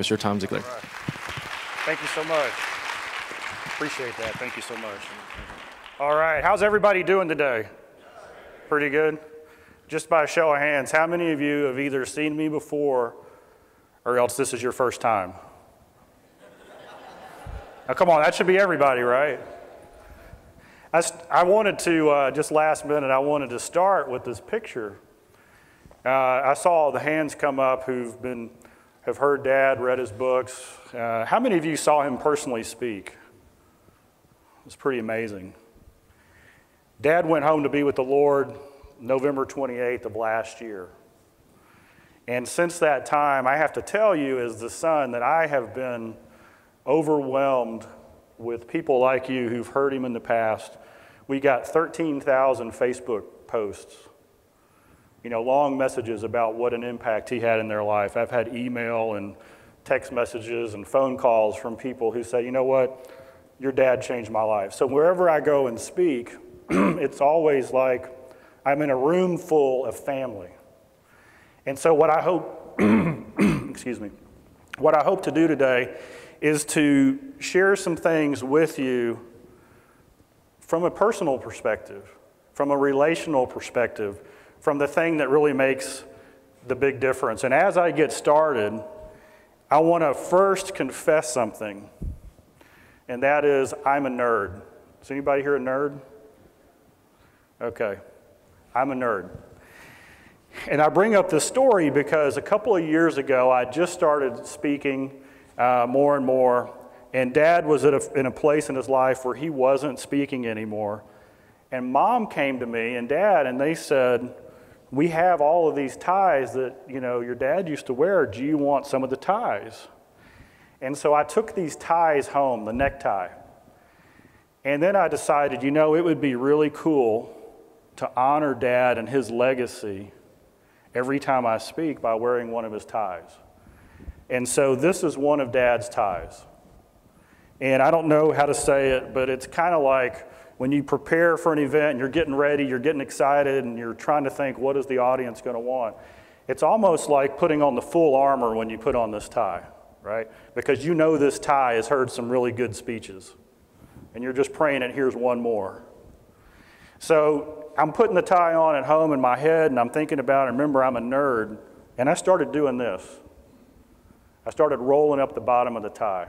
Mr. Tom Ziglar. All right. Thank you so much. Appreciate that. Thank you so much. All right. How's everybody doing today? Pretty good? Just by a show of hands, how many of you have either seen me before or else this is your first time? Now, come on. That should be everybody, right? I wanted to, just last minute, I wanted to start with this picture. I saw the hands come up have heard Dad, read his books. How many of you saw him personally speak? It's pretty amazing. Dad went home to be with the Lord November 28th of last year. And since that time, I have to tell you as the son that I have been overwhelmed with people like you who've heard him in the past. We got 13,000 Facebook posts, long messages about what an impact he had in their life. I've had email and text messages and phone calls from people who say, you know what, your dad changed my life. So wherever I go and speak, it's always like I'm in a room full of family. And so what I hope, excuse me, what I hope to do today is to share some things with you from a personal perspective, from a relational perspective, from the thing that really makes the big difference. And as I get started, I want to first confess something, and that is I'm a nerd. Is anybody here a nerd? Okay, I'm a nerd. And I bring up this story because a couple of years ago, I just started speaking more and more, and Dad was in a place in his life where he wasn't speaking anymore. And Mom came to me and Dad, and they said, we have all of these ties that, your dad used to wear. Do you want some of the ties? And so I took these ties home, the necktie. And then I decided, it would be really cool to honor Dad and his legacy every time I speak by wearing one of his ties. And so this is one of Dad's ties. And I don't know how to say it, but it's kind of like when you prepare for an event and you're getting ready, you're getting excited, and you're trying to think, what is the audience going to want? It's almost like putting on the full armor when you put on this tie, right? Because this tie has heard some really good speeches. And you're just praying it, here's one more. So I'm putting the tie on at home in my head, and I'm thinking about it. Remember, I'm a nerd, and I started doing this. I started rolling up the bottom of the tie.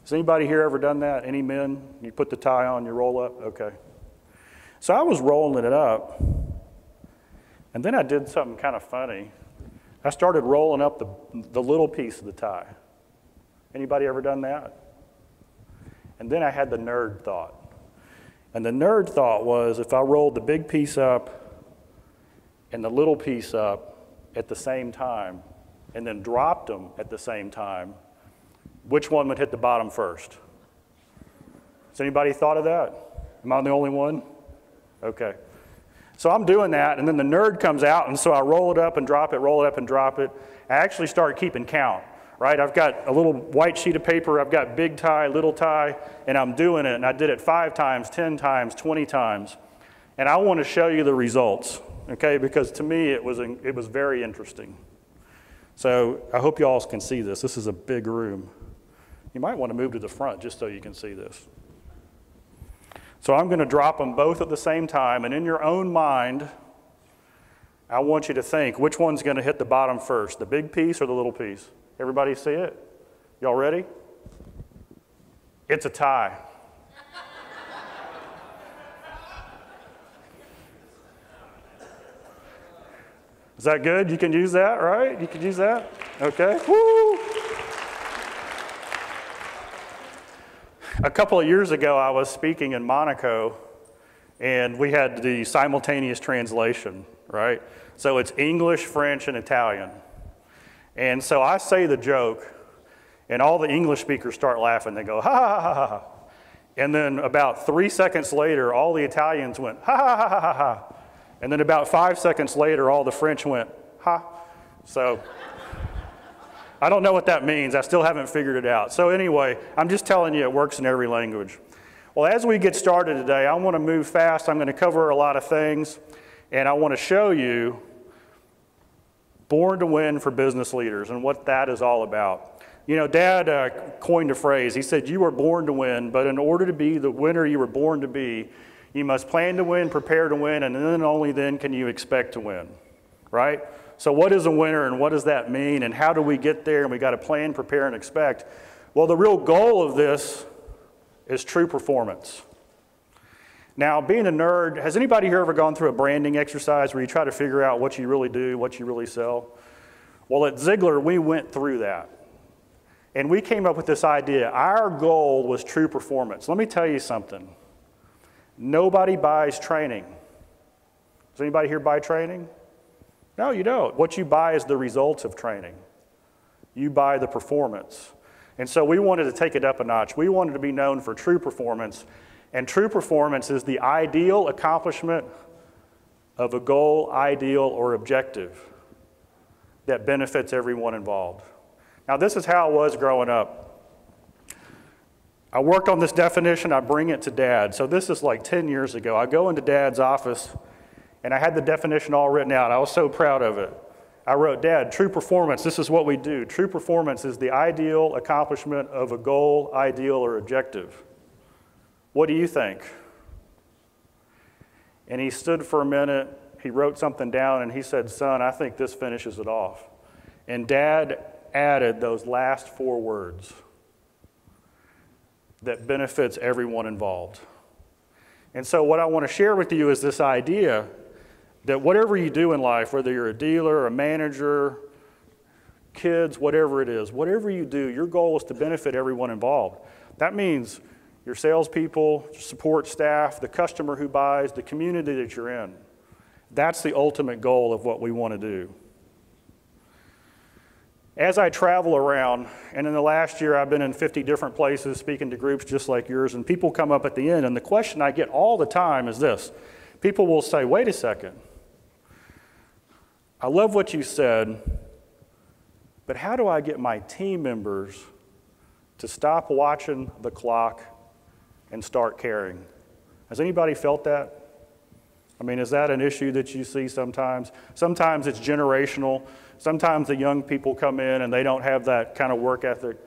Has anybody here ever done that? Any men? You put the tie on, you roll up? Okay. So I was rolling it up, and then I did something kind of funny. I started rolling up the little piece of the tie. Anybody ever done that? And then I had the nerd thought. And the nerd thought was, if I rolled the big piece up and the little piece up at the same time, and then dropped them at the same time, which one would hit the bottom first? Has anybody thought of that? Am I the only one? Okay. So I'm doing that, and then the nerd comes out, and so I roll it up and drop it, roll it up and drop it. I actually start keeping count, right? I've got a little white sheet of paper, I've got big tie, little tie, and I'm doing it, and I did it 5 times, 10 times, 20 times. And I want to show you the results, okay? Because to me, it was very interesting. So I hope you all can see this. This is a big room. You might want to move to the front just so you can see this. So I'm going to drop them both at the same time, and in your own mind, I want you to think, which one's going to hit the bottom first, the big piece or the little piece? Everybody see it? Y'all ready? It's a tie. Is that good? You can use that, right? You can use that? Okay. Woo! A couple of years ago, I was speaking in Monaco, and we had the simultaneous translation, right? So it's English, French, and Italian. And so I say the joke, and all the English speakers start laughing. They go, ha, ha, ha, ha, ha. And then about 3 seconds later, all the Italians went, ha, ha, ha, ha, ha, ha. And then about 5 seconds later, all the French went, ha. So I don't know what that means. I still haven't figured it out. So anyway, I'm just telling you it works in every language. Well, as we get started today, I want to move fast. I'm going to cover a lot of things, and I want to show you Born to Win for business leaders and what that is all about. You know, Dad coined a phrase. He said, you were born to win, but in order to be the winner you were born to be, you must plan to win, prepare to win, and then only then can you expect to win, right? So what is a winner and what does that mean and how do we get there? And we got to plan, prepare, and expect. Well, the real goal of this is true performance. Now, being a nerd, has anybody here ever gone through a branding exercise where you try to figure out what you really do, what you really sell? Well, at Ziglar, we went through that. And we came up with this idea. Our goal was true performance. Let me tell you something. Nobody buys training. Does anybody here buy training? No, you don't. What you buy is the results of training. You buy the performance. And so we wanted to take it up a notch. We wanted to be known for true performance. And true performance is the ideal accomplishment of a goal, ideal, or objective that benefits everyone involved. Now, this is how it was growing up. I worked on this definition, I bring it to Dad. So this is like 10 years ago. I go into Dad's office, and I had the definition all written out. I was so proud of it. I wrote, Dad, true performance, this is what we do. True performance is the ideal accomplishment of a goal, ideal, or objective. What do you think? And he stood for a minute, he wrote something down, and he said, son, I think this finishes it off. And Dad added those last 4 words that benefits everyone involved. And so what I want to share with you is this idea that whatever you do in life, whether you're a dealer, a manager, kids, whatever it is, whatever you do, your goal is to benefit everyone involved. That means your salespeople, support staff, the customer who buys, the community that you're in. That's the ultimate goal of what we want to do. As I travel around, and in the last year I've been in 50 different places speaking to groups just like yours, and people come up at the end, and the question I get all the time is this. People will say, wait a second, I love what you said, but how do I get my team members to stop watching the clock and start caring? Has anybody felt that? I mean, is that an issue that you see sometimes? Sometimes it's generational. Sometimes the young people come in and they don't have that kind of work ethic.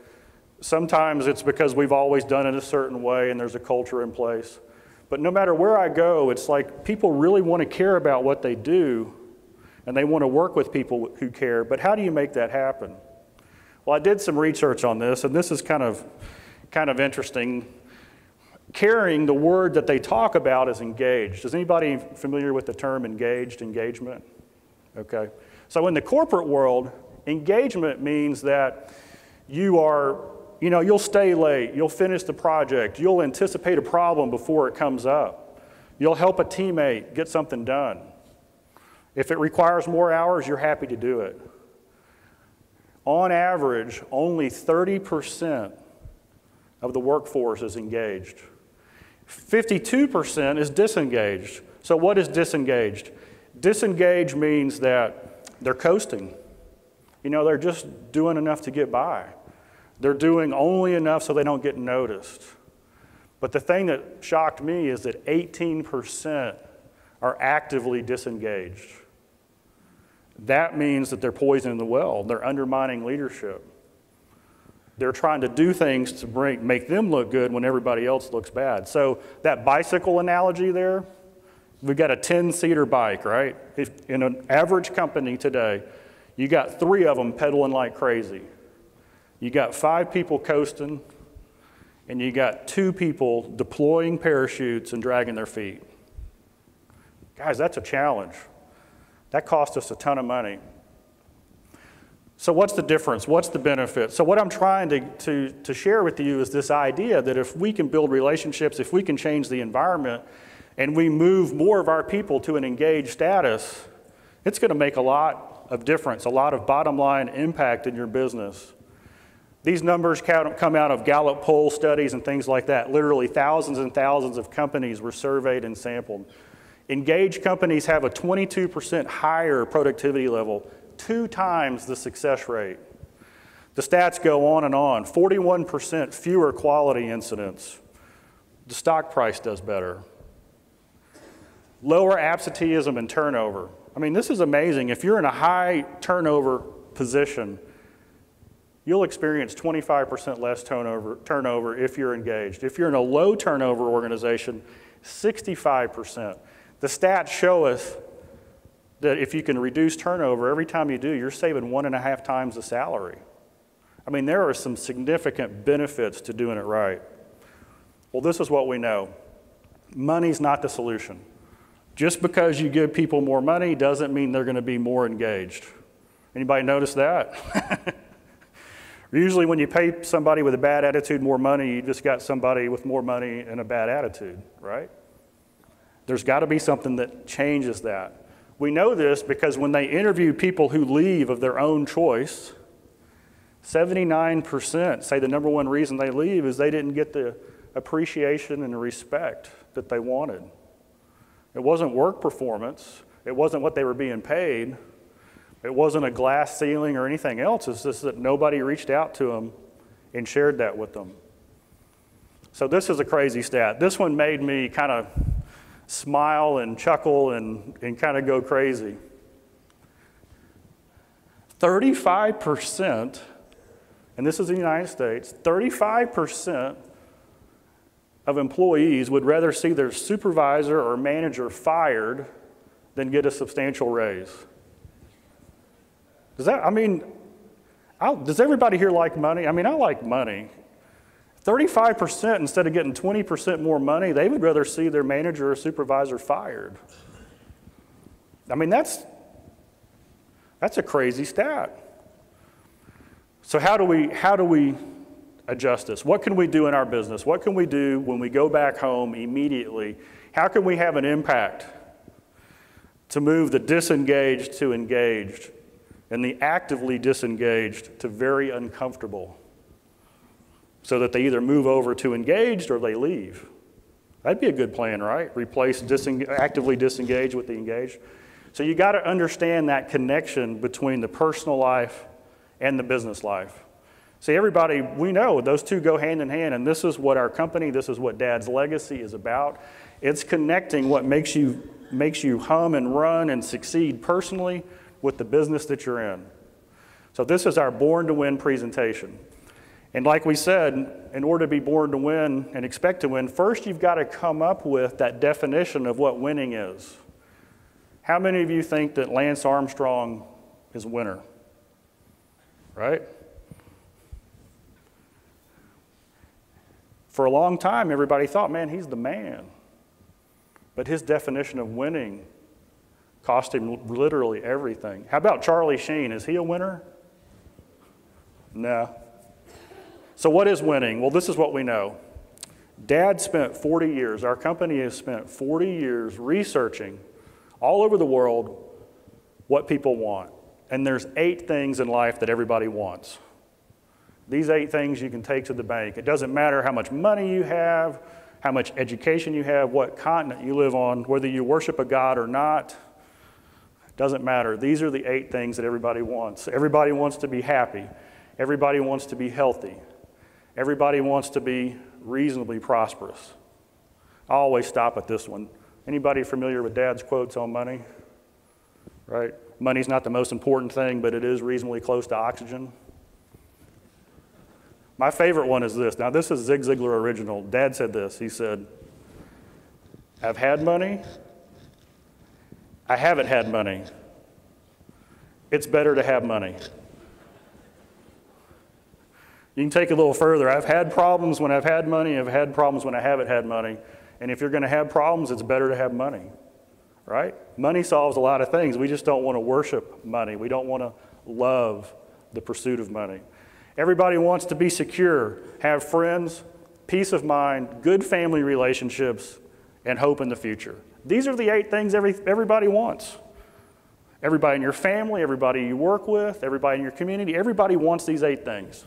Sometimes it's because we've always done it a certain way and there's a culture in place. But no matter where I go, it's like people really want to care about what they do and they want to work with people who care. But how do you make that happen? Well, I did some research on this, and this is kind of interesting. Caring, the word that they talk about is engaged. Is anybody familiar with the term engaged, engagement? Okay. So in the corporate world, engagement means that you'll stay late, you'll finish the project, you'll anticipate a problem before it comes up. You'll help a teammate get something done. If it requires more hours, you're happy to do it. On average, only 30% of the workforce is engaged. 52% is disengaged. So what is disengaged? Disengaged means that they're coasting. They're just doing enough to get by. They're doing only enough so they don't get noticed. But the thing that shocked me is that 18% are actively disengaged. That means that they're poisoning the well. They're undermining leadership. They're trying to do things to make them look good when everybody else looks bad. So that bicycle analogy there, we've got a 10-seater bike, right? In an average company today, you got 3 of them pedaling like crazy. You got 5 people coasting, and you got 2 people deploying parachutes and dragging their feet. Guys, that's a challenge. That cost us a ton of money. So what's the difference? What's the benefit? So what I'm trying to share with you is this idea that if we can build relationships, if we can change the environment, and we move more of our people to an engaged status, it's going to make a lot of difference, a lot of bottom line impact in your business. These numbers come out of Gallup poll studies and things like that. Literally thousands and thousands of companies were surveyed and sampled. Engaged companies have a 22% higher productivity level, 2 times the success rate. The stats go on and on. 41% fewer quality incidents. The stock price does better. Lower absenteeism and turnover. I mean, this is amazing. If you're in a high turnover position, you'll experience 25% less turnover if you're engaged. If you're in a low turnover organization, 65%. The stats show us that if you can reduce turnover, every time you do, you're saving 1.5 times the salary. I mean, there are some significant benefits to doing it right. Well, this is what we know. Money's not the solution. Just because you give people more money doesn't mean they're going to be more engaged. Anybody notice that? Usually when you pay somebody with a bad attitude more money, you just got somebody with more money and a bad attitude, right? There's got to be something that changes that. We know this because when they interview people who leave of their own choice, 79% say the number one reason they leave is they didn't get the appreciation and the respect that they wanted. It wasn't work performance. It wasn't what they were being paid. It wasn't a glass ceiling or anything else. It's just that nobody reached out to them and shared that with them. So this is a crazy stat. This one made me kind of smile and chuckle and kind of go crazy. 35%, and this is in the United States, 35% of employees would rather see their supervisor or manager fired than get a substantial raise. Does everybody here like money? I mean, I like money. 35% instead of getting 20% more money, they would rather see their manager or supervisor fired. I mean, that's a crazy stat. So how do we adjust this? What can we do in our business? What can we do when we go back home immediately? How can we have an impact to move the disengaged to engaged and the actively disengaged to very uncomfortable so that they either move over to engaged or they leave? That'd be a good plan, right? Replace actively disengaged with the engaged. So you got to understand that connection between the personal life and the business life. See, everybody, we know those two go hand in hand, and this is what our company, this is what Dad's legacy is about. It's connecting what makes you hum and run and succeed personally with the business that you're in. So this is our Born to Win presentation. And like we said, in order to be born to win and expect to win, first you've got to come up with that definition of what winning is. How many of you think that Lance Armstrong is a winner? Right? For a long time, everybody thought, man, he's the man. But his definition of winning cost him literally everything. How about Charlie Sheen? Is he a winner? No. So what is winning? Well, this is what we know. Dad spent 40 years, our company has spent 40 years researching all over the world what people want. And there's 8 things in life that everybody wants. These 8 things you can take to the bank. It doesn't matter how much money you have, how much education you have, what continent you live on, whether you worship a God or not. It doesn't matter. These are the 8 things that everybody wants. Everybody wants to be happy. Everybody wants to be healthy. Everybody wants to be reasonably prosperous. I always stop at this one. Anybody familiar with Dad's quotes on money? Right? Money's not the most important thing, but it is reasonably close to oxygen. My favorite one is this. Now, this is Zig Ziglar original. Dad said this. He said, I've had money. I haven't had money. It's better to have money. You can take it a little further. I've had problems when I've had money. I've had problems when I haven't had money. And if you're going to have problems, it's better to have money, right? Money solves a lot of things. We just don't want to worship money. We don't want to love the pursuit of money. Everybody wants to be secure, have friends, peace of mind, good family relationships, and hope in the future. These are the 8 things everybody wants. Everybody in your family, everybody you work with, everybody in your community, everybody wants these 8 things.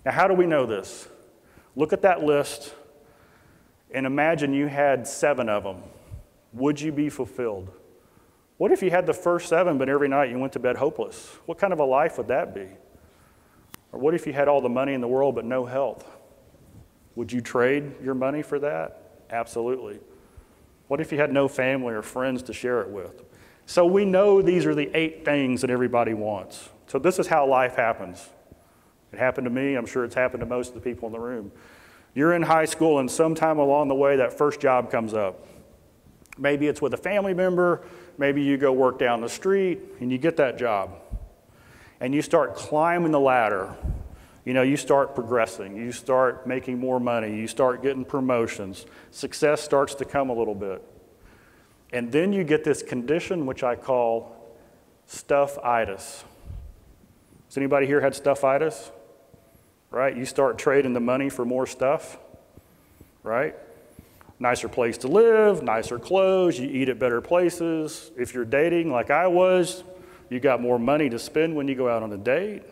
Now, how do we know this? Look at that list and imagine you had 7 of them. Would you be fulfilled? What if you had the first 7, but every night you went to bed hopeless? What kind of a life would that be? Or what if you had all the money in the world but no health? Would you trade your money for that? Absolutely. What if you had no family or friends to share it with? So we know these are the 8 things that everybody wants. So this is how life happens. It happened to me. I'm sure it's happened to most of the people in the room. You're in high school, and sometime along the way, that first job comes up. Maybe it's with a family member. Maybe you go work down the street, and you get that job. And you start climbing the ladder. You know, you start progressing. You start making more money. You start getting promotions. Success starts to come a little bit. And then you get this condition, which I call stuff-itis. Has anybody here had stuff-itis? Right? You start trading the money for more stuff, right? Nicer place to live, nicer clothes, you eat at better places. If you're dating like I was, you got more money to spend when you go out on a date.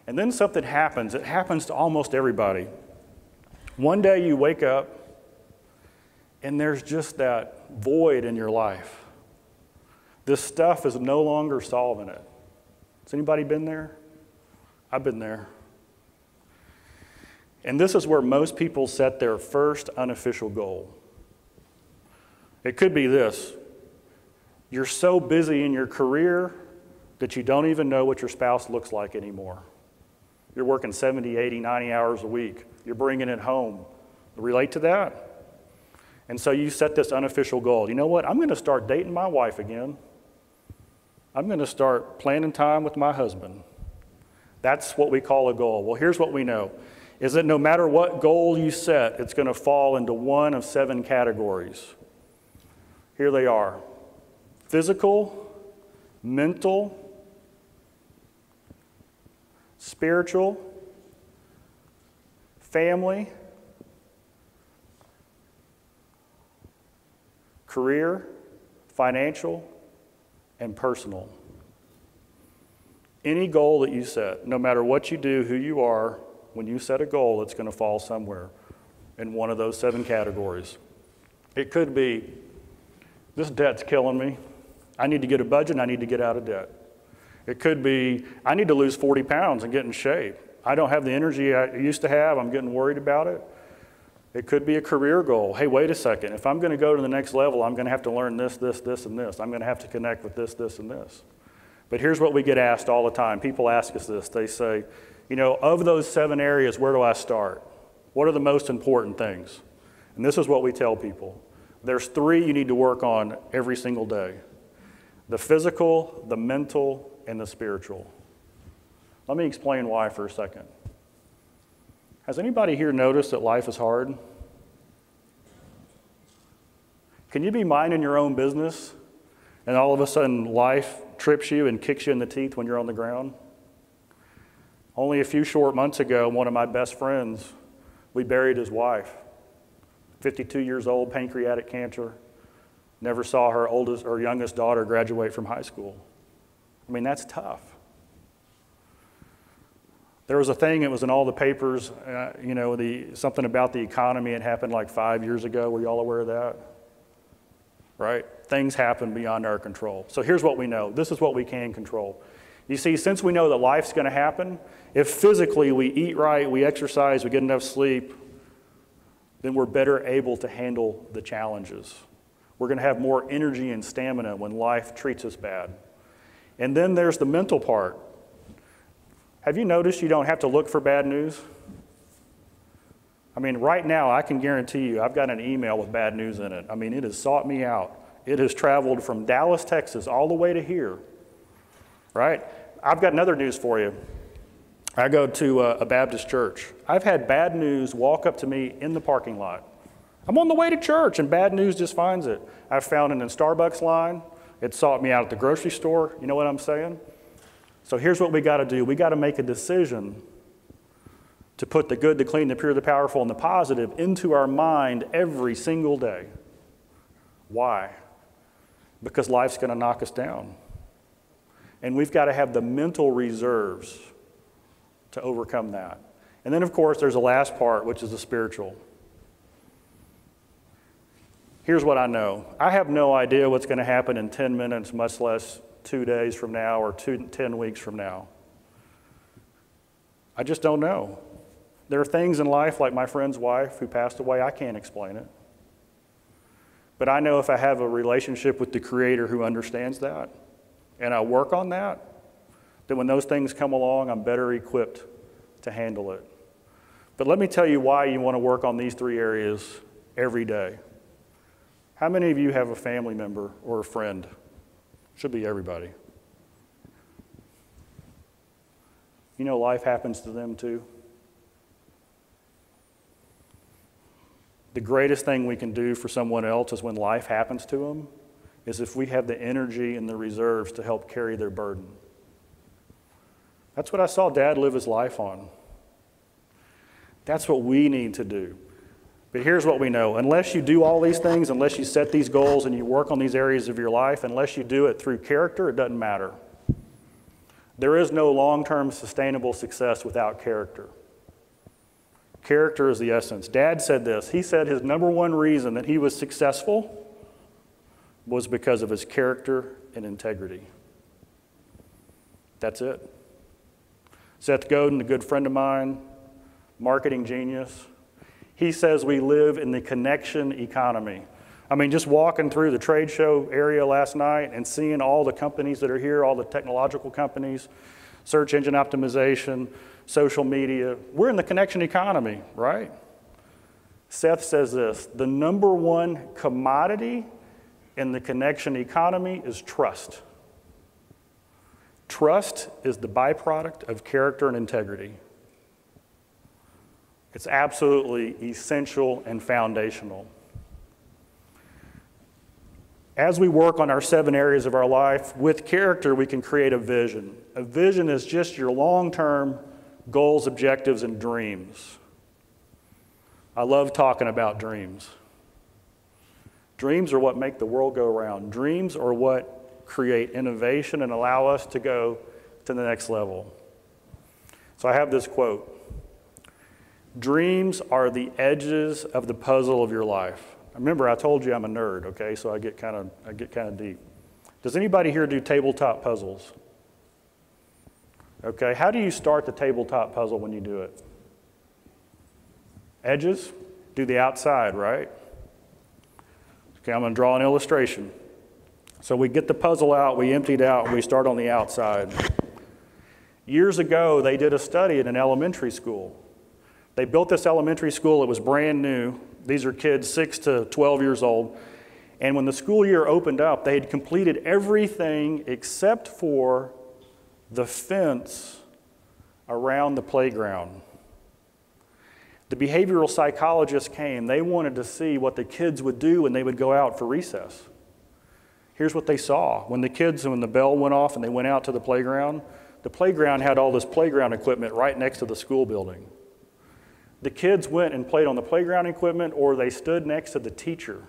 And then something happens. It happens to almost everybody. One day you wake up and there's just that void in your life. This stuff is no longer solving it. Has anybody been there? I've been there. And this is where most people set their first unofficial goal. It could be this. You're so busy in your career that you don't even know what your spouse looks like anymore. You're working 70, 80, 90 hours a week. You're bringing it home. Relate to that? And so you set this unofficial goal. You know what? I'm going to start dating my wife again. I'm going to start planning time with my husband. That's what we call a goal. Well, here's what we know. Is that no matter what goal you set, it's going to fall into one of 7 categories. Here they are. Physical, mental, spiritual, family, career, financial, and personal. Any goal that you set, no matter what you do, who you are, when you set a goal, it's going to fall somewhere in one of those 7 categories. It could be, this debt's killing me. I need to get a budget and I need to get out of debt. It could be, I need to lose 40 pounds and get in shape. I don't have the energy I used to have. I'm getting worried about it. It could be a career goal. Hey, wait a second. If I'm going to go to the next level, I'm going to have to learn this, this, this, and this. I'm going to have to connect with this, this, and this. But here's what we get asked all the time. People ask us this. They say, you know, of those 7 areas, where do I start? What are the most important things? And this is what we tell people. There's 3 you need to work on every single day. The physical, the mental, and the spiritual. Let me explain why for a second. Has anybody here noticed that life is hard? Can you be minding your own business and all of a sudden life trips you and kicks you in the teeth when you're on the ground? Only a few short months ago, one of my best friends, we buried his wife. 52 years old, pancreatic cancer. Never saw her oldest or youngest daughter graduate from high school. I mean, that's tough. There was a thing, it was in all the papers, you know, something about the economy. It happened like 5 years ago. Were you all aware of that? Right? Things happen beyond our control. So here's what we know. This is what we can control. You see, since we know that life's going to happen, if physically we eat right, we exercise, we get enough sleep, then we're better able to handle the challenges. We're going to have more energy and stamina when life treats us bad. And then there's the mental part. Have you noticed you don't have to look for bad news? I mean, right now, I can guarantee you, I've got an email with bad news in it. I mean, it has sought me out. It has traveled from Dallas, Texas, all the way to here, right? I've got another news for you. I go to a Baptist church. I've had bad news walk up to me in the parking lot. I'm on the way to church, and bad news just finds it. I've found it in Starbucks line. It sought me out at the grocery store. You know what I'm saying? So here's what we got to do. We got to make a decision to put the good, the clean, the pure, the powerful, and the positive into our mind every single day. Why? Because life's going to knock us down. And we've got to have the mental reserves to overcome that. And then, of course, there's the last part, which is the spiritual. Here's what I know. I have no idea what's going to happen in 10 minutes, much less 2 days from now or 10 weeks from now. I just don't know. There are things in life, like my friend's wife who passed away, I can't explain it. But I know if I have a relationship with the Creator who understands that, and I work on that, then when those things come along, I'm better equipped to handle it. But let me tell you why you want to work on these 3 areas every day. How many of you have a family member or a friend? Should be everybody. You know, life happens to them too. The greatest thing we can do for someone else is when life happens to them, is if we have the energy and the reserves to help carry their burden. That's what I saw Dad live his life on. That's what we need to do. But here's what we know. Unless you do all these things, unless you set these goals and you work on these areas of your life, unless you do it through character, it doesn't matter. There is no long-term sustainable success without character. Character is the essence. Dad said this. He said his number 1 reason that he was successful was because of his character and integrity. That's it. Seth Godin, a good friend of mine, marketing genius, he says we live in the connection economy. I mean, just walking through the trade show area last night and seeing all the companies that are here, all the technological companies, search engine optimization, social media, we're in the connection economy, right? Seth says this, the number 1 commodity in the connection economy is trust. Trust is the byproduct of character and integrity. It's absolutely essential and foundational. As we work on our 7 areas of our life, with character, we can create a vision. A vision is just your long-term goals, objectives, and dreams. I love talking about dreams. Dreams are what make the world go round. Dreams are what create innovation and allow us to go to the next level. So I have this quote. Dreams are the edges of the puzzle of your life. Remember, I told you I'm a nerd, okay? So I get kind of deep. Does anybody here do tabletop puzzles? Okay, how do you start the tabletop puzzle when you do it? Edges? Do the outside, right? Okay, I'm going to draw an illustration. So we get the puzzle out, we empty it out, and we start on the outside. Years ago, they did a study at an elementary school. They built this elementary school, it was brand new. These are kids 6 to 12 years old. And when the school year opened up, they had completed everything except for the fence around the playground. The behavioral psychologists came. They wanted to see what the kids would do when they would go out for recess. Here's what they saw. When the bell went off and they went out to the playground had all this playground equipment right next to the school building. The kids went and played on the playground equipment or they stood next to the teacher.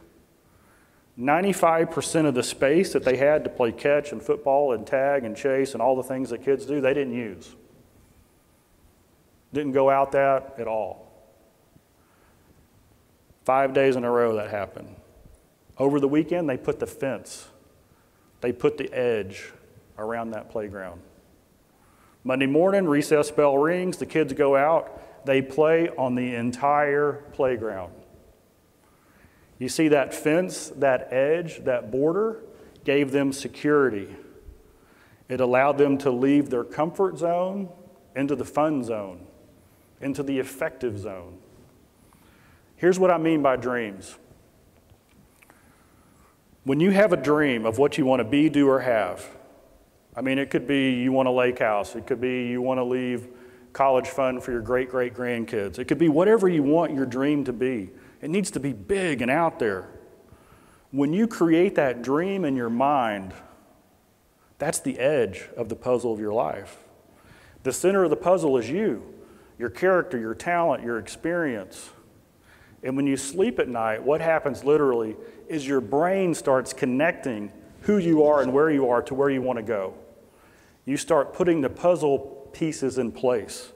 95% of the space that they had to play catch and football and tag and chase and all the things that kids do, they didn't use. Didn't go out that at all. 5 days in a row that happened. Over the weekend, they put the fence. They put the edge around that playground. Monday morning, recess bell rings, the kids go out. They play on the entire playground. You see that fence, that edge, that border gave them security. It allowed them to leave their comfort zone into the fun zone, into the effective zone. Here's what I mean by dreams. When you have a dream of what you want to be, do, or have, I mean, it could be you want a lake house. It could be you want to leave college fund for your great-great-grandkids. It could be whatever you want your dream to be. It needs to be big and out there. When you create that dream in your mind, that's the edge of the puzzle of your life. The center of the puzzle is you, your character, your talent, your experience. And when you sleep at night, what happens literally is your brain starts connecting who you are and where you are to where you want to go. You start putting the puzzle pieces in place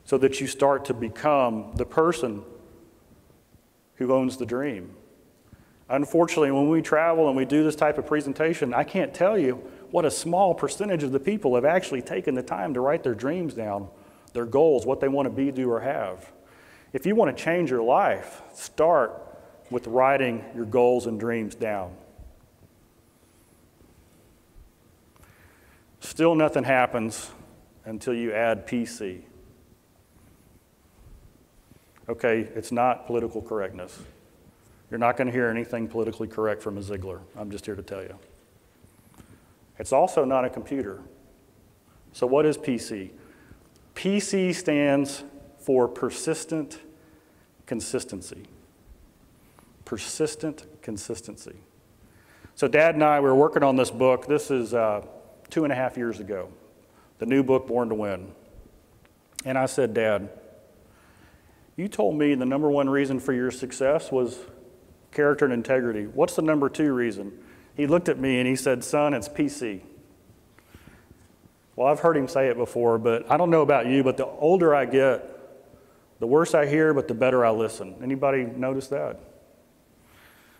so that you start to become the person who owns the dream. Unfortunately, when we travel and we do this type of presentation, I can't tell you what a small percentage of the people have actually taken the time to write their dreams down, their goals, what they want to be, do, or have. If you want to change your life, start with writing your goals and dreams down. Still nothing happens until you add PC. Okay, it's not political correctness. You're not going to hear anything politically correct from a Ziglar. I'm just here to tell you. It's also not a computer. So what is PC? PC stands for persistent consistency. Persistent consistency. So Dad and I were working on this book. This is 2.5 years ago, the new book, Born to Win. And I said, Dad, you told me the number one reason for your success was character and integrity. What's the number two reason? He looked at me and he said, son, it's PC. Well, I've heard him say it before, but I don't know about you, but the older I get, the worse I hear, but the better I listen. Anybody notice that?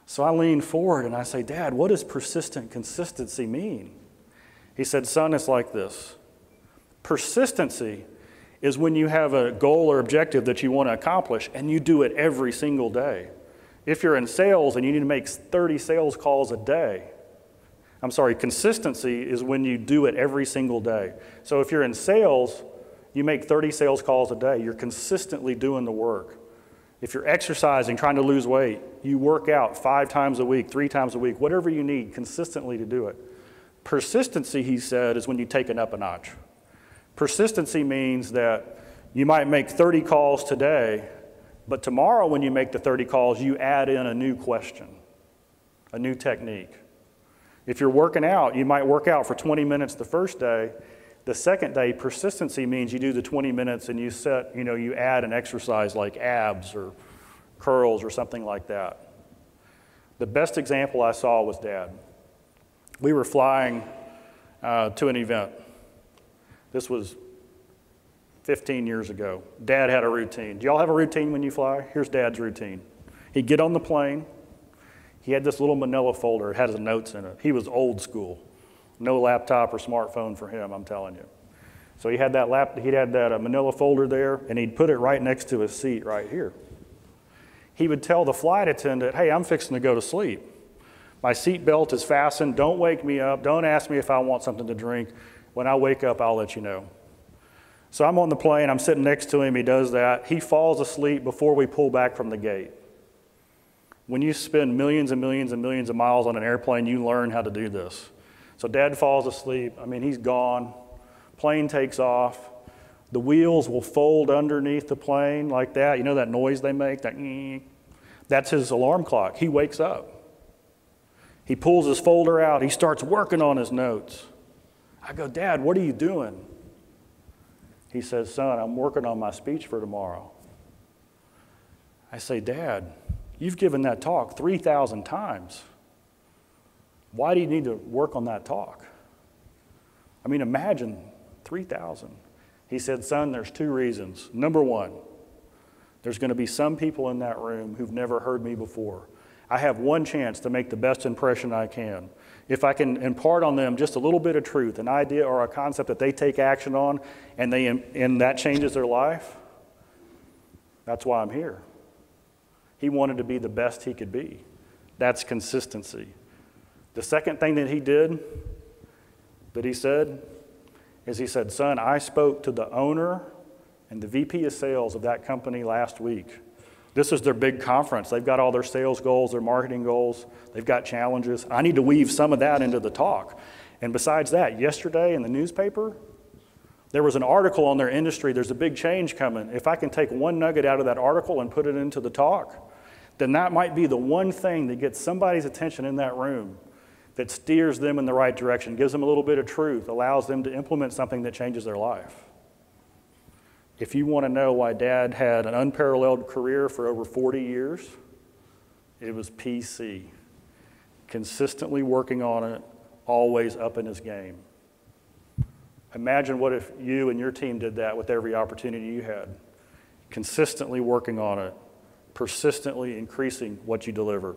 So I lean forward and I say, Dad, what does persistent consistency mean? He said, son, it's like this. Persistency is when you have a goal or objective that you want to accomplish and you do it every single day. If you're in sales and you need to make 30 sales calls a day, consistency is when you do it every single day. So if you're in sales, you make 30 sales calls a day. You're consistently doing the work. If you're exercising, trying to lose weight, you work out 5 times a week, 3 times a week, whatever you need consistently to do it. Persistency, he said, is when you take it up a notch. Persistency means that you might make 30 calls today, but tomorrow when you make the 30 calls, you add in a new question, a new technique. If you're working out, you might work out for 20 minutes the first day. The second day, persistency means you do the 20 minutes and you add an exercise like abs or curls or something like that. The best example I saw was Dad. We were flying to an event. This was 15 years ago. Dad had a routine. Do y'all have a routine when you fly? Here's Dad's routine. He'd get on the plane. He had this little manila folder. It had his notes in it. He was old school. No laptop or smartphone for him, I'm telling you. So he had that manila folder there, and he'd put it right next to his seat right here. He would tell the flight attendant, hey, I'm fixing to go to sleep. My seat belt is fastened. Don't wake me up. Don't ask me if I want something to drink. When I wake up, I'll let you know. So I'm on the plane. I'm sitting next to him. He does that. He falls asleep before we pull back from the gate. When you spend millions and millions and millions of miles on an airplane, you learn how to do this. So Dad falls asleep. I mean, he's gone. Plane takes off. The wheels will fold underneath the plane like that. You know that noise they make? That's his alarm clock. He wakes up. He pulls his folder out. He starts working on his notes. I go, Dad, what are you doing? He says, son, I'm working on my speech for tomorrow. I say, Dad, you've given that talk 3,000 times. Why do you need to work on that talk? I mean, imagine 3,000. He said, son, there's 2 reasons. Number 1, there's going to be some people in that room who've never heard me before. I have one chance to make the best impression I can. If I can impart on them just a little bit of truth, an idea or a concept that they take action on, and that changes their life, that's why I'm here. He wanted to be the best he could be. That's consistency. The second thing that he did, that he said, is he said, son, I spoke to the owner and the VP of sales of that company last week. This is their big conference. They've got all their sales goals, their marketing goals. They've got challenges. I need to weave some of that into the talk. And besides that, yesterday in the newspaper, there was an article on their industry. There's a big change coming. If I can take one nugget out of that article and put it into the talk, then that might be the one thing that gets somebody's attention in that room, that steers them in the right direction, gives them a little bit of truth, allows them to implement something that changes their life. If you want to know why Dad had an unparalleled career for over 40 years, it was PC. Consistently working on it, always up in his game. Imagine what if you and your team did that with every opportunity you had. Consistently working on it, persistently increasing what you deliver.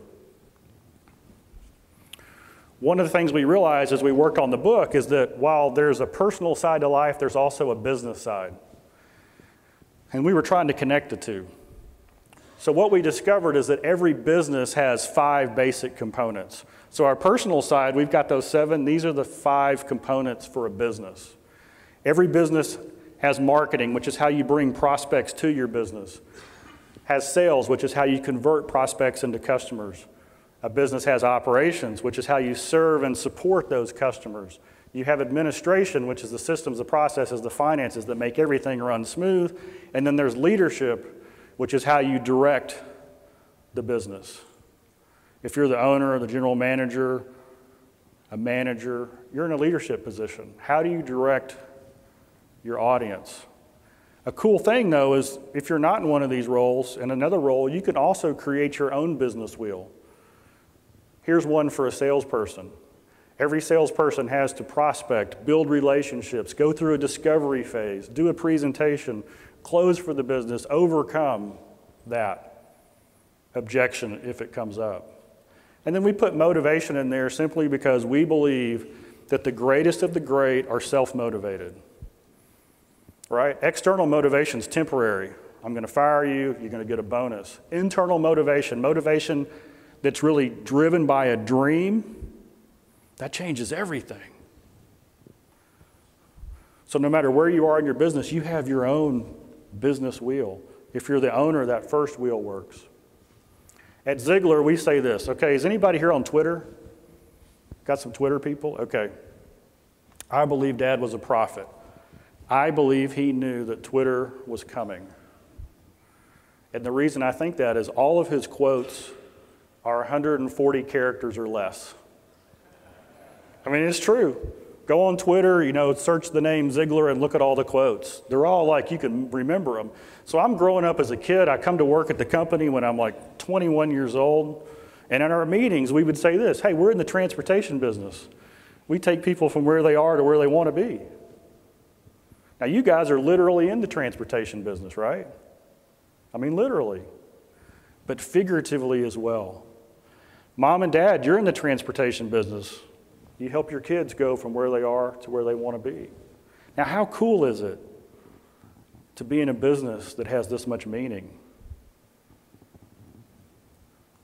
One of the things we realized as we worked on the book is that while there's a personal side to life, there's also a business side. And we were trying to connect the two. So what we discovered is that every business has 5 basic components. So our personal side, we've got those 7. These are the 5 components for a business. Every business has marketing, which is how you bring prospects to your business. Has sales, which is how you convert prospects into customers. A business has operations, which is how you serve and support those customers. You have administration, which is the systems, the processes, the finances that make everything run smooth. And then there's leadership, which is how you direct the business. If you're the owner or the general manager, a manager, you're in a leadership position. How do you direct your audience? A cool thing, though, is if you're not in one of these roles, in another role, you can also create your own business wheel. Here's one for a salesperson. Every salesperson has to prospect, build relationships, go through a discovery phase, do a presentation, close for the business, overcome that objection if it comes up. And then we put motivation in there simply because we believe that the greatest of the great are self-motivated. Right? External motivation is temporary. I'm going to fire you, you're going to get a bonus. Internal motivation, motivation that's really driven by a dream, that changes everything. So no matter where you are in your business, you have your own business wheel. If you're the owner, that first wheel works. At Ziglar, we say this. Okay, is anybody here on Twitter? Got some Twitter people? Okay. I believe Dad was a prophet. I believe he knew that Twitter was coming. And the reason I think that is all of his quotes are 140 characters or less. I mean, it's true. Go on Twitter, search the name Ziglar and look at all the quotes. They're all like, you can remember them. So I'm growing up as a kid. I come to work at the company when I'm like 21 years old. And in our meetings, we would say this, hey, we're in the transportation business. We take people from where they are to where they want to be. Now, you guys are literally in the transportation business, right? I mean, literally, but figuratively as well. Mom and Dad, you're in the transportation business. You help your kids go from where they are to where they want to be. Now, how cool is it to be in a business that has this much meaning?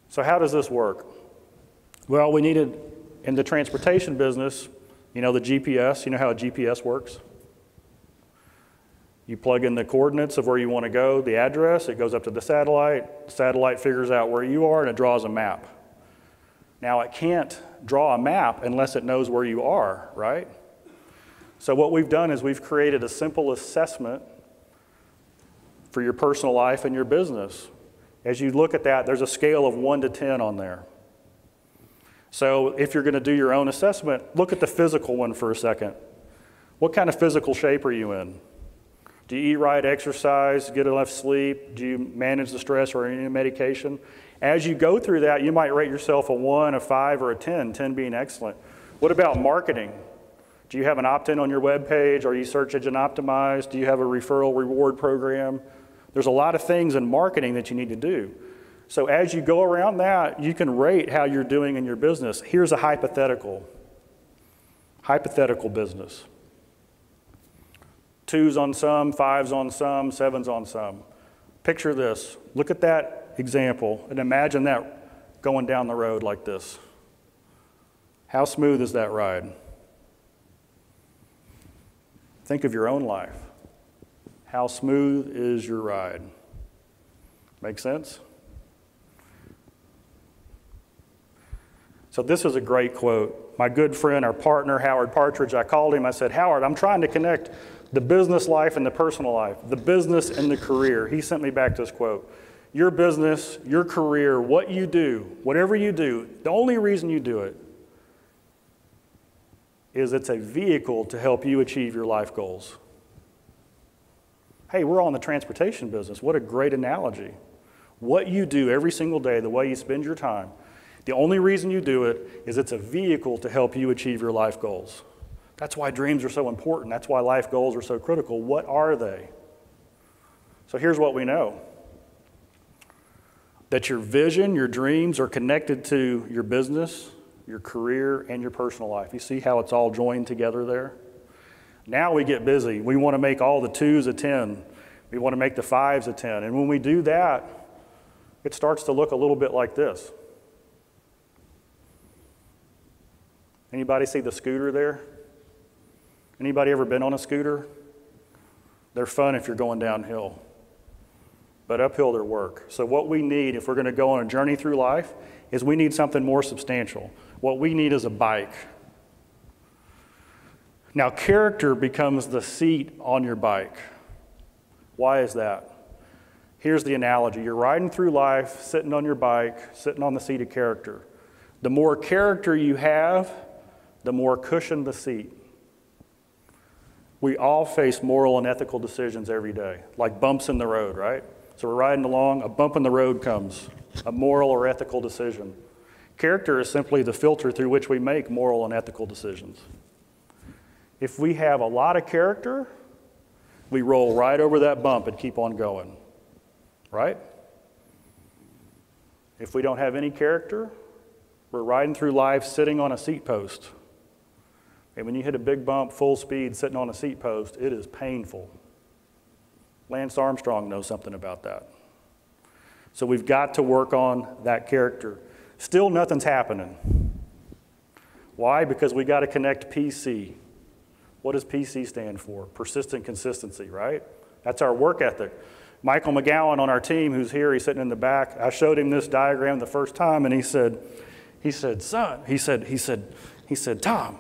So how does this work? Well, we needed, in the transportation business, the GPS, you know how a GPS works? You plug in the coordinates of where you want to go, the address, it goes up to the satellite figures out where you are, and it draws a map. Now, it can't draw a map unless it knows where you are, right? So what we've done is we've created a simple assessment for your personal life and your business. As you look at that, there's a scale of 1 to 10 on there. So if you're going to do your own assessment, look at the physical one for a second. What kind of physical shape are you in? Do you eat right, exercise, get enough sleep? Do you manage the stress or any medication? As you go through that, you might rate yourself a 1, a 5, or a 10, 10 being excellent. What about marketing? Do you have an opt-in on your web page? Are you search engine optimized? Do you have a referral reward program? There's a lot of things in marketing that you need to do. So as you go around that, you can rate how you're doing in your business. Here's a hypothetical business. 2s on some, 5s on some, 7s on some. Picture this. Look at that example and imagine that going down the road like this. How smooth is that ride? Think of your own life. How smooth is your ride? Make sense? So this is a great quote. My good friend, our partner, Howard Partridge, I called him, I said, Howard, I'm trying to connect the business life and the personal life, the business and the career. He sent me back this quote. Your business, your career, what you do, whatever you do, the only reason you do it is it's a vehicle to help you achieve your life goals. Hey, we're all in the transportation business. What a great analogy. What you do every single day, the way you spend your time, the only reason you do it is it's a vehicle to help you achieve your life goals. That's why dreams are so important. That's why life goals are so critical. What are they? So here's what we know. That your vision, your dreams are connected to your business, your career, and your personal life. You see how it's all joined together there? Now we get busy. We want to make all the 2s a 10. We want to make the 5s a 10. And when we do that, it starts to look a little bit like this. Anybody see the scooter there? Anybody ever been on a scooter? They're fun if you're going downhill, but uphill they're work. So what we need if we're going to go on a journey through life is we need something more substantial. What we need is a bike. Now, character becomes the seat on your bike. Why is that? Here's the analogy. You're riding through life, sitting on your bike, sitting on the seat of character. The more character you have, the more cushion the seat. We all face moral and ethical decisions every day, like bumps in the road, right? So we're riding along, a bump in the road comes, a moral or ethical decision. Character is simply the filter through which we make moral and ethical decisions. If we have a lot of character, we roll right over that bump and keep on going, right? If we don't have any character, we're riding through life sitting on a seat post. And when you hit a big bump, full speed, sitting on a seat post, it is painful. Lance Armstrong knows something about that. So we've got to work on that character. Still, nothing's happening. Why? Because we got to connect PC. What does PC stand for? Persistent consistency, right? That's our work ethic. Michael McGowan on our team, who's here, he's sitting in the back. I showed him this diagram the first time, and he said, Tom,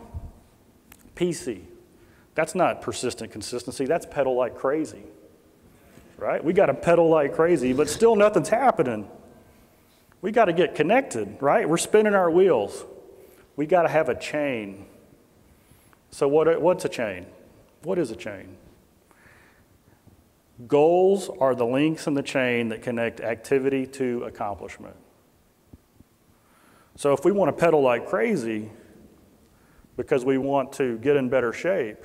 PC, that's not persistent consistency, that's pedal like crazy, right? We got to pedal like crazy, but still nothing's happening. We got to get connected, right? We're spinning our wheels. We got to have a chain. So what's a chain? What is a chain? Goals are the links in the chain that connect activity to accomplishment. So if we want to pedal like crazy because we want to get in better shape,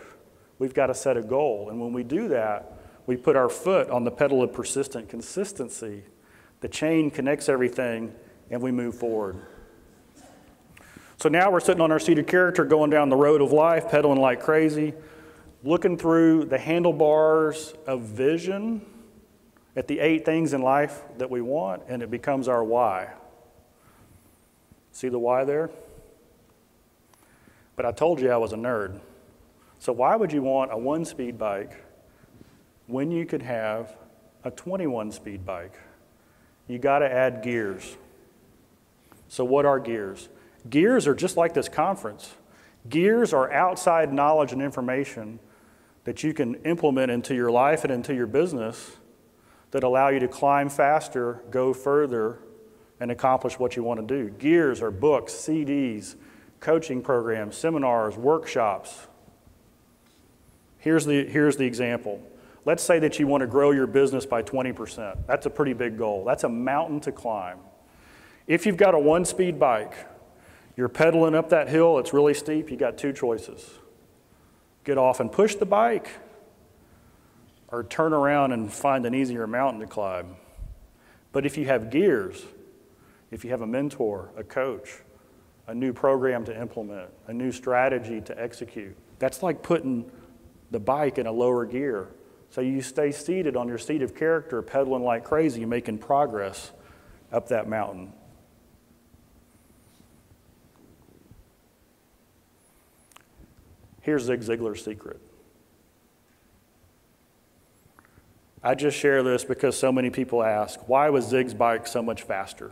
we've got to set a goal. And when we do that, we put our foot on the pedal of persistent consistency. The chain connects everything, and we move forward. So now we're sitting on our seat of character, going down the road of life, pedaling like crazy, looking through the handlebars of vision at the 8 things in life that we want, and it becomes our why. See the why there? But I told you I was a nerd. So why would you want a 1-speed bike when you could have a 21-speed bike? You got to add gears. So what are gears? Gears are just like this conference. Gears are outside knowledge and information that you can implement into your life and into your business that allow you to climb faster, go further, and accomplish what you want to do. Gears are books, CDs, coaching programs, seminars, workshops. Here's the example. Let's say that you want to grow your business by 20%. That's a pretty big goal. That's a mountain to climb. If you've got a 1-speed bike, you're pedaling up that hill, it's really steep, you got 2 choices. Get off and push the bike, or turn around and find an easier mountain to climb. But if you have gears, if you have a mentor, a coach, a new program to implement, a new strategy to execute, that's like putting the bike in a lower gear. So you stay seated on your seat of character, pedaling like crazy, making progress up that mountain. Here's Zig Ziglar's secret. I just share this because so many people ask, why was Zig's bike so much faster?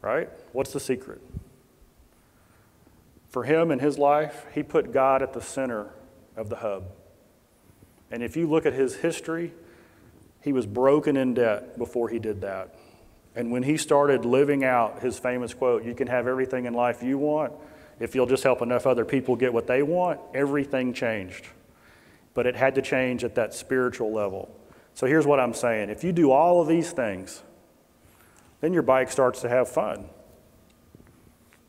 Right? What's the secret? For him in his life, he put God at the center of the hub. And if you look at his history, he was broken in debt before he did that. And when he started living out his famous quote, you can have everything in life you want, if you'll just help enough other people get what they want, everything changed. But it had to change at that spiritual level. So here's what I'm saying. If you do all of these things, then your bike starts to have fun.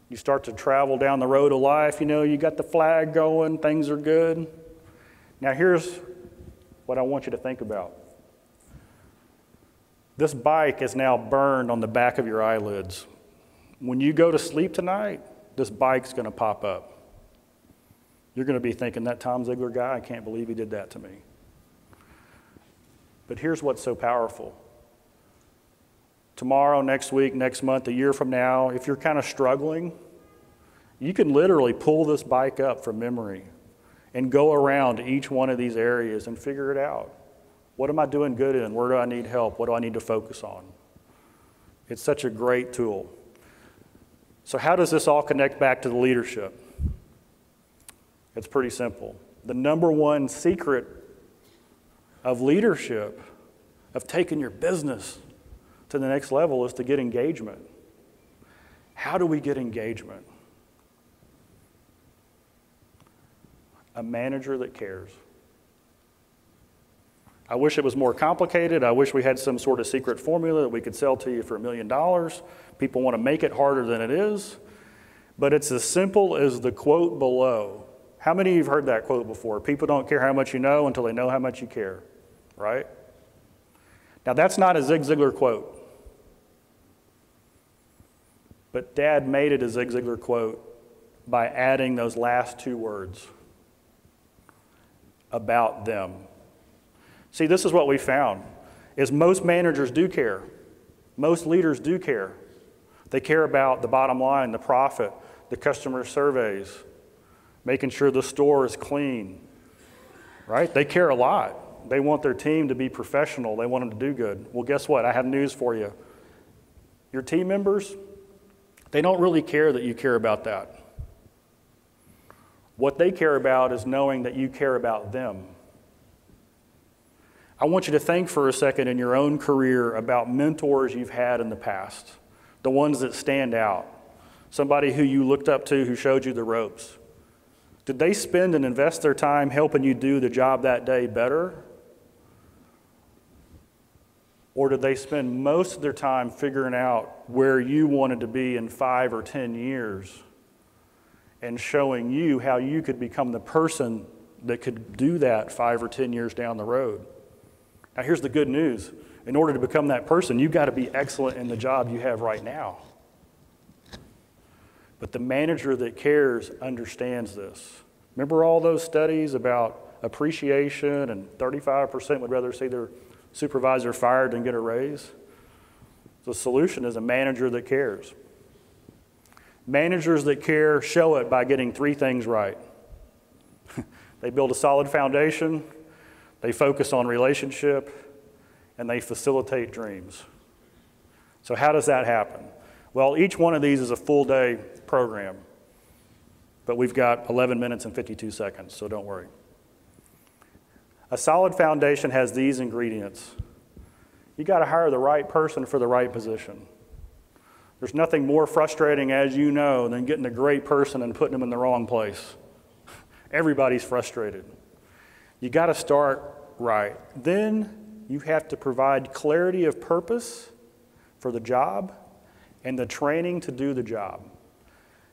You start to travel down the road of life, you got the flag going, things are good. Now here's what I want you to think about. This bike is now burned on the back of your eyelids. When you go to sleep tonight, this bike's going to pop up. You're going to be thinking, that Tom Ziglar guy, I can't believe he did that to me. But here's what's so powerful. tomorrow, next week, next month, a year from now, if you're kind of struggling, you can literally pull this bike up from memory and go around each one of these areas and figure it out. What am I doing good in? Where do I need help? What do I need to focus on? It's such a great tool. So how does this all connect back to the leadership? It's pretty simple. The number one secret of leadership, of taking your business to the next level, is to get engagement. How do we get engagement? A manager that cares. I wish it was more complicated. I wish we had some sort of secret formula that we could sell to you for $1 million. People want to make it harder than it is. But it's as simple as the quote below. How many of you have heard that quote before? People don't care how much you know until they know how much you care, right? Now that's not a Zig Ziglar quote. But Dad made it a Zig Ziglar quote by adding those last two words. About them. See, this is what we found, is most managers do care. Most leaders do care. They care about the bottom line, the profit, the customer surveys, making sure the store is clean, right? They care a lot. They want their team to be professional. They want them to do good. Well, guess what? I have news for you. Your team members, they don't really care that you care about that. What they care about is knowing that you care about them. I want you to think for a second in your own career about mentors you've had in the past, the ones that stand out, somebody who you looked up to who showed you the ropes. Did they spend and invest their time helping you do the job that day better? Or did they spend most of their time figuring out where you wanted to be in 5 or 10 years and showing you how you could become the person that could do that 5 or 10 years down the road? Now here's the good news. In order to become that person, you've got to be excellent in the job you have right now. But the manager that cares understands this. Remember all those studies about appreciation and 35% would rather see their supervisor fired than get a raise? The solution is a manager that cares. Managers that care show it by getting 3 things right. They build a solid foundation, they focus on relationship, and they facilitate dreams. So how does that happen? Well, each one of these is a full day program, but we've got 11 minutes and 52 seconds, so don't worry. A solid foundation has these ingredients. You got to hire the right person for the right position. There's nothing more frustrating, as you know, than getting a great person and putting them in the wrong place. Everybody's frustrated. You got to start right. Then you have to provide clarity of purpose for the job and the training to do the job.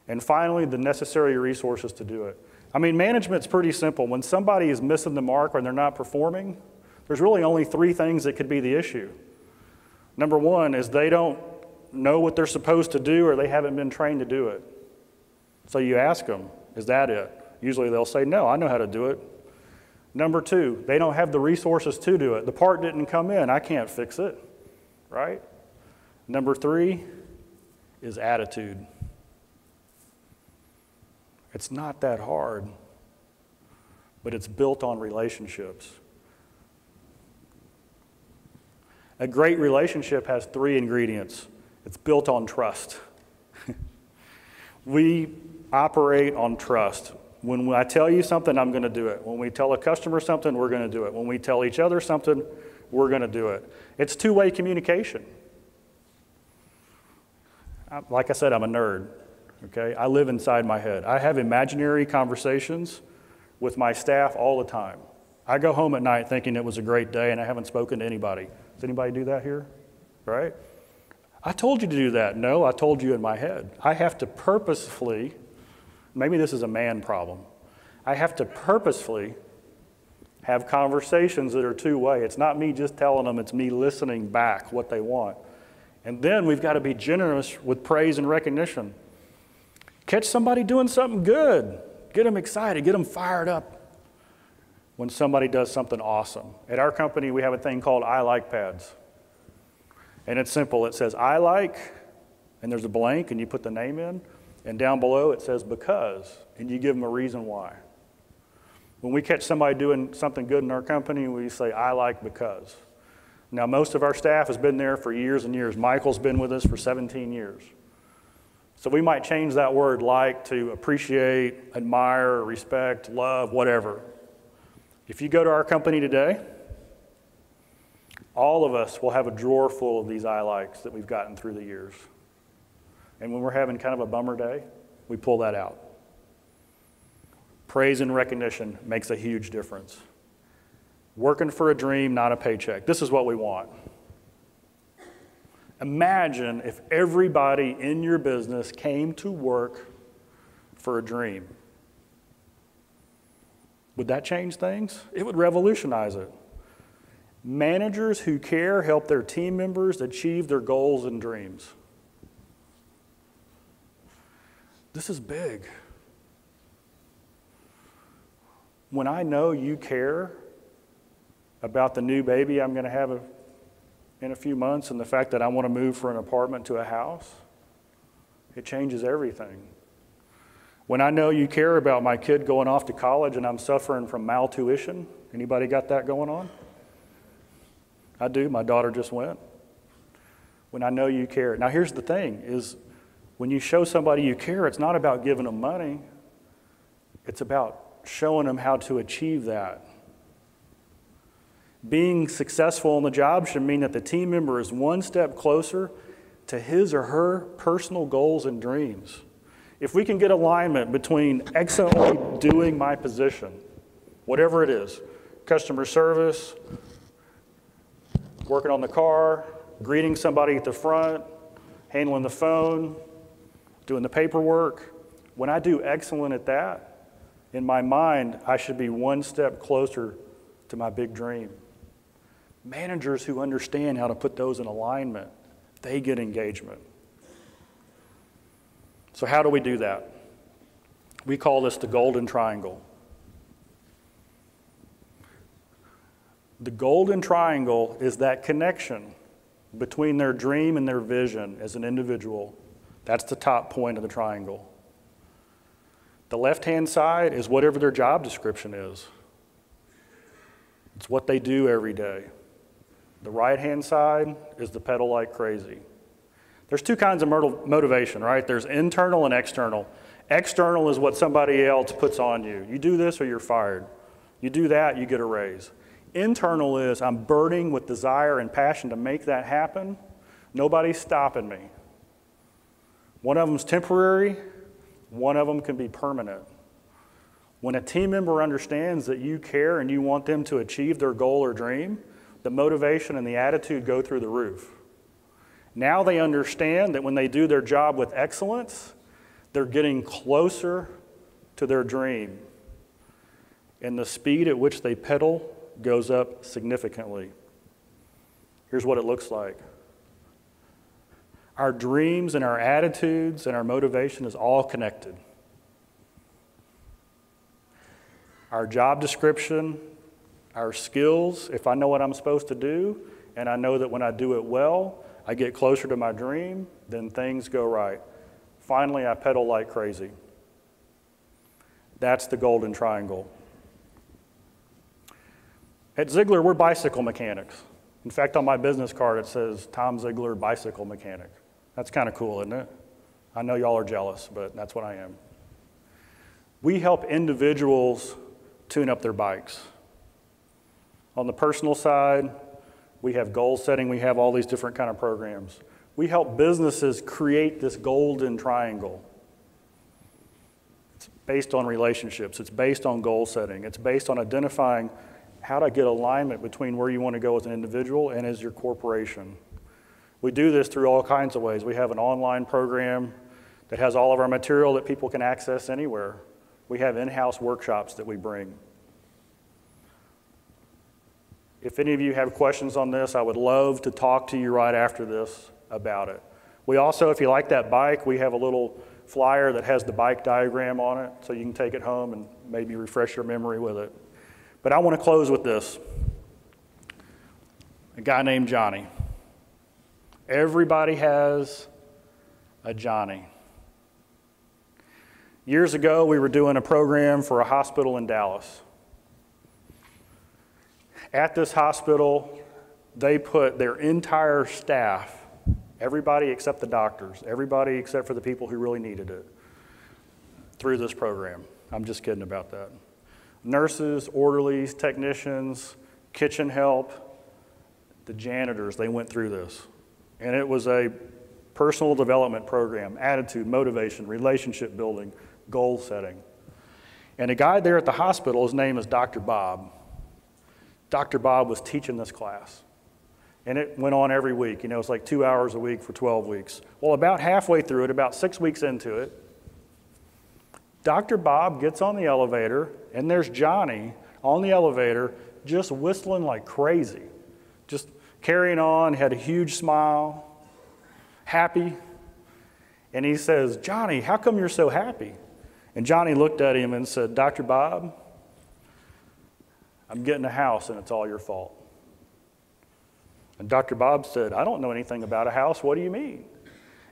And finally, the necessary resources to do it. I mean, management's pretty simple. When somebody is missing the mark or they're not performing, there's really only 3 things that could be the issue. Number 1 is they don't know what they're supposed to do or they haven't been trained to do it. So you ask them, is that it? Usually they'll say, no, I know how to do it. Number 2, they don't have the resources to do it. The part didn't come in, I can't fix it, right? Number 3 is attitude. It's not that hard, but it's built on relationships. A great relationship has 3 ingredients. It's built on trust. We operate on trust. When I tell you something, I'm going to do it. When we tell a customer something, we're going to do it. When we tell each other something, we're going to do it. It's two-way communication. Like I said, I'm a nerd. Okay? I live inside my head. I have imaginary conversations with my staff all the time. I go home at night thinking it was a great day and I haven't spoken to anybody. Does anybody do that here? Right? I told you to do that. No, I told you in my head. I have to purposefully, maybe this is a man problem, I have to purposefully have conversations that are two-way. It's not me just telling them, it's me listening back what they want. And then we've got to be generous with praise and recognition. Catch somebody doing something good. Get them excited, get them fired up when somebody does something awesome. At our company, we have a thing called I like pads. And it's simple. It says, I like, and there's a blank, and you put the name in. And down below it says, because, and you give them a reason why. When we catch somebody doing something good in our company, we say, I like because. Now, most of our staff has been there for years and years. Michael's been with us for 17 years. So we might change that word like to appreciate, admire, respect, love, whatever. If you go to our company today, all of us will have a drawer full of these I likes that we've gotten through the years. And when we're having kind of a bummer day, we pull that out. Praise and recognition makes a huge difference. Working for a dream, not a paycheck. This is what we want. Imagine if everybody in your business came to work for a dream. Would that change things? It would revolutionize it. Managers who care help their team members achieve their goals and dreams. This is big. When I know you care about the new baby I'm going to have in a few months and the fact that I want to move from an apartment to a house, it changes everything. When I know you care about my kid going off to college and I'm suffering from maltuition, anybody got that going on? I do. My daughter just went. When I know you care. Now here's the thing, is when you show somebody you care, it's not about giving them money. It's about showing them how to achieve that. Being successful on the job should mean that the team member is one step closer to his or her personal goals and dreams. If we can get alignment between excellently doing my position, whatever it is, customer service, working on the car, greeting somebody at the front, handling the phone, doing the paperwork, when I do excellent at that, in my mind, I should be one step closer to my big dream. Managers who understand how to put those in alignment, they get engagement. So how do we do that? We call this the golden triangle. The golden triangle is that connection between their dream and their vision as an individual. That's the top point of the triangle. The left-hand side is whatever their job description is. It's what they do every day. The right-hand side is the pedal like crazy. There's two kinds of motivation, right? There's internal and external. External is what somebody else puts on you. You do this or you're fired. You do that, you get a raise. Internal is I'm burning with desire and passion to make that happen. Nobody's stopping me. One of them's temporary, one of them can be permanent. When a team member understands that you care and you want them to achieve their goal or dream, the motivation and the attitude go through the roof. Now they understand that when they do their job with excellence, they're getting closer to their dream. And the speed at which they pedal goes up significantly. Here's what it looks like. Our dreams and our attitudes and our motivation is all connected. Our job description, our skills, if I know what I'm supposed to do, and I know that when I do it well, I get closer to my dream, then things go right. Finally, I pedal like crazy. That's the golden triangle. At Ziglar, we're bicycle mechanics. In fact, on my business card, it says Tom Ziglar, bicycle mechanic. That's kind of cool, isn't it? I know y'all are jealous, but that's what I am. We help individuals tune up their bikes. On the personal side, we have goal setting. We have all these different kind of programs. We help businesses create this golden triangle. It's based on relationships. It's based on goal setting. It's based on identifying how to get alignment between where you want to go as an individual and as your corporation. We do this through all kinds of ways. We have an online program that has all of our material that people can access anywhere. We have in-house workshops that we bring. If any of you have questions on this, I would love to talk to you right after this about it. We also, if you like that bike, we have a little flyer that has the bike diagram on it, so you can take it home and maybe refresh your memory with it. But I want to close with this. A guy named Johnny. Everybody has a Johnny. Years ago, we were doing a program for a hospital in Dallas. At this hospital, they put their entire staff, everybody except the doctors, everybody except for the people who really needed it, through this program. I'm just kidding about that. Nurses, orderlies, technicians, kitchen help, the janitors, they went through this. And it was a personal development program, attitude, motivation, relationship building, goal setting. And a guy there at the hospital, his name is Dr. Bob. Dr. Bob was teaching this class. And it went on every week. You know, it's like 2 hours a week for 12 weeks. Well, about halfway through it, about 6 weeks into it, Dr. Bob gets on the elevator, and there's Johnny on the elevator just whistling like crazy, just carrying on, had a huge smile, happy. And he says, "Johnny, how come you're so happy?" And Johnny looked at him and said, "Dr. Bob, I'm getting a house, and it's all your fault." And Dr. Bob said, "I don't know anything about a house. What do you mean?"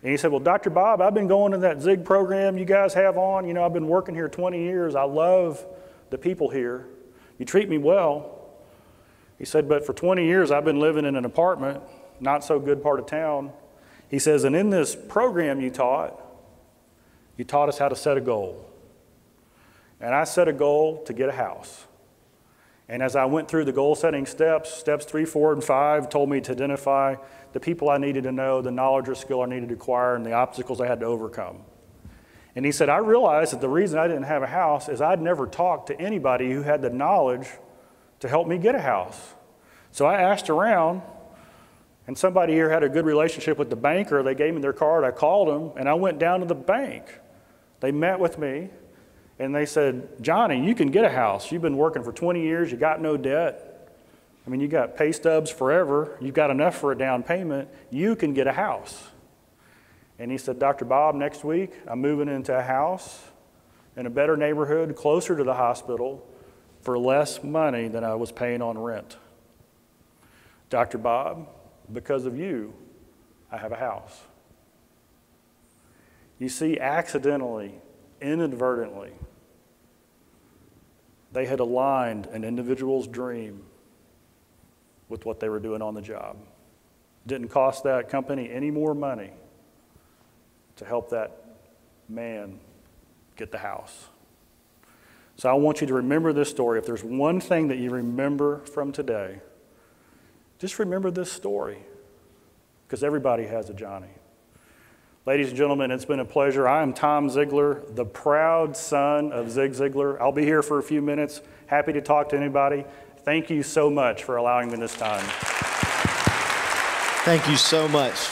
And he said, "Well, Dr. Bob, I've been going to that Zig program you guys have on. You know, I've been working here 20 years. I love the people here. You treat me well." He said, "But for 20 years, I've been living in an apartment, not so good part of town." He says, "And in this program you taught us how to set a goal. And I set a goal to get a house. And as I went through the goal setting steps 3, 4, and 5 told me to identify the people I needed to know, the knowledge or skill I needed to acquire, and the obstacles I had to overcome. And he said, I realized that the reason I didn't have a house is I'd never talked to anybody who had the knowledge to help me get a house. So I asked around, and somebody here had a good relationship with the banker. They gave me their card. I called them, and I went down to the bank. They met with me. And they said, "Johnny, you can get a house. You've been working for 20 years. You got no debt. I mean, you got pay stubs forever. You've got enough for a down payment. You can get a house." And he said, "Dr. Bob, next week I'm moving into a house in a better neighborhood, closer to the hospital, for less money than I was paying on rent. Dr. Bob, because of you, I have a house." You see, accidentally, inadvertently, they had aligned an individual's dream with what they were doing on the job. Didn't cost that company any more money to help that man get the house. So I want you to remember this story. If there's one thing that you remember from today, just remember this story, because everybody has a Johnny. Ladies and gentlemen, it's been a pleasure. I am Tom Ziglar, the proud son of Zig Ziglar. I'll be here for a few minutes. Happy to talk to anybody. Thank you so much for allowing me this time. Thank you so much.